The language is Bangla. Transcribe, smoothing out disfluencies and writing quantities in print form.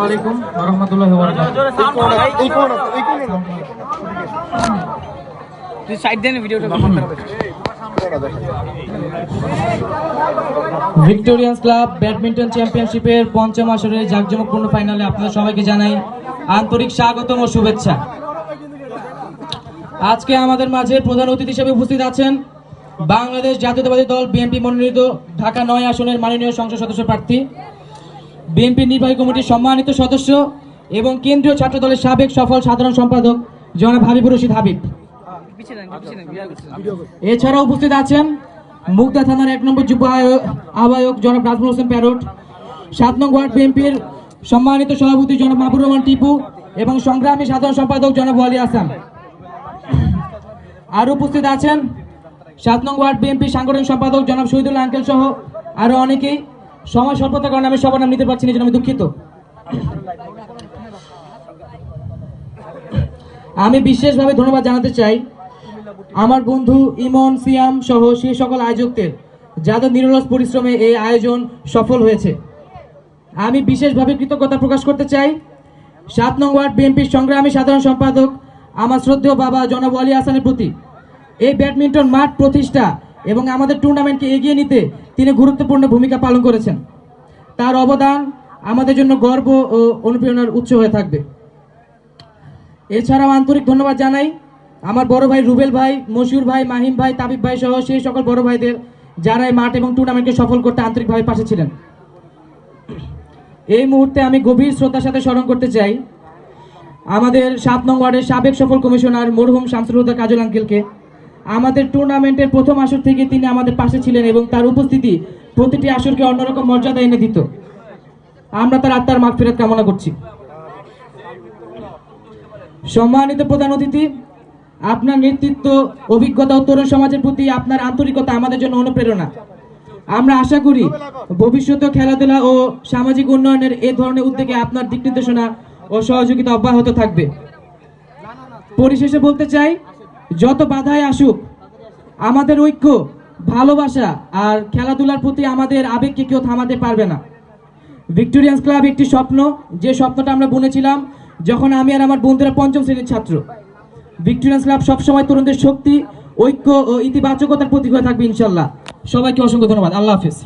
আলাইকুম ওয়া রাহমাতুল্লাহি ওয়া বারাকাতুহু। ভিক্টোরিয়ান্স ক্লাব ব্যাডমিন্টন চ্যাম্পিয়নশিপের পঞ্চম আসরের জাঁকজমকপূর্ণ ফাইনালে আপনাদের সবাইকে জানাই আন্তরিক স্বাগতম ও শুভেচ্ছা। আজকে আমাদের মাঝে প্রধান অতিথি হিসেবে উপস্থিত আছেন বাংলাদেশ জাতীয়তাবাদী দল বিএনপি মনোনীত ঢাকা 9 আসনের মাননীয় সংসদ সদস্য প্রার্থী, বিএনপি নির্বাহী কমিটির সম্মানিত সদস্য এবং কেন্দ্রীয় ছাত্র দলের সাবেক সফল সাধারণ সম্পাদক জনাব হাবিবুর রশিদ হাবিব। এছাড়াও উপস্থিত আছেন মুগদা থানার 1 নম্বর যুব আহ্বায়ক জনাব নাজমুল হোসেন প্যারট, 7 নং ওয়ার্ড বিএনপির সম্মানিত সভাপতি জনাব মাহবুবুর রহমান টিপু এবং সংগ্রামী সাধারণ সম্পাদক জনাব ওয়ালি হাসান। আর উপস্থিত আছেন 7 নং ওয়ার্ড বিএনপি সাংগঠনিক সম্পাদক জনাব শহীদুল্লাহ আঙ্কেল সহ আরো অনেকেই। সময় স্বল্পতার কারণে আমি সবার নাম নিতে পারছি না, জন্য আমি দুঃখিত। আমি বিশেষভাবে ধন্যবাদ জানাতে চাই আমার বন্ধু ইমন, সিয়াম সহ সেই সকল আয়োজকদের যাদের নিরলস পরিশ্রমে এই আয়োজন সফল হয়েছে। আমি বিশেষভাবে কৃতজ্ঞতা প্রকাশ করতে চাই 7 নং ওয়ার্ড বিএনপির সংগ্রামী সাধারণ সম্পাদক আমার শ্রদ্ধেয় বাবা জনাব ওয়ালি হাসানের প্রতি। এই ব্যাডমিন্টন মাঠ প্রতিষ্ঠা এবং আমাদের টুর্নামেন্টকে এগিয়ে নিতে তিনি গুরুত্বপূর্ণ ভূমিকা পালন করেছেন। তার অবদান আমাদের জন্য গর্ব ও অনুপ্রেরণার উৎস হয়ে থাকবে। এছাড়াও আন্তরিক ধন্যবাদ জানাই আমার বড় ভাই রুবেল ভাই, মশিউর ভাই, মাহিম ভাই, তাবিব ভাই সহ সেই সকল বড় ভাইদের যারা এই মাঠ এবং টুর্নামেন্টকে সফল করতে আন্তরিকভাবে পাশে ছিলেন। এই মুহূর্তে আমি গভীর শ্রদ্ধার সাথে স্মরণ করতে চাই আমাদের 7 নং ওয়ার্ডের সাবেক সফল কমিশনার মরহুম শামসুল হুদা কাজল আঙ্কেলকে। আমাদের টুর্নামেন্টের প্রথম আসর থেকে তিনি আমাদের পাশে ছিলেন এবং তার উপস্থিতি প্রতিটি আসরকে অন্যরকম মর্যাদা এনে দিত। আমরা তার আত্মার মাগফিরাত কামনা করছি। সম্মানিত প্রধান অতিথি, আপনার নেতৃত্ব, অভিজ্ঞতা ও তরুণ সমাজের প্রতি আপনার আন্তরিকতা আমাদের জন্য অনুপ্রেরণা। আমরা আশা করি ভবিষ্যতে খেলাধুলা ও সামাজিক উন্নয়নের এ ধরনের উদ্যোগে আপনার দিক নির্দেশনা ও সহযোগিতা অব্যাহত থাকবে। পরিশেষে বলতে চাই, যত বাধাই আসুক আমাদের ঐক্য, ভালোবাসা আর খেলাধুলার প্রতি আমাদের আবেগকে কেউ থামাতে পারবে না। ভিক্টোরিয়ান্স ক্লাব একটি স্বপ্ন, যে স্বপ্নটা আমরা বুনেছিলাম যখন আমি আর আমার বন্ধুরা 5ম শ্রেণীর ছাত্র। ভিক্টোরিয়ান্স ক্লাব সবসময় তরুণদের শক্তি, ঐক্য ও ইতিবাচকতার প্রতীক হয়ে থাকবে ইনশাল্লাহ। সবাইকে অসংখ্য ধন্যবাদ। আল্লাহ হাফেজ।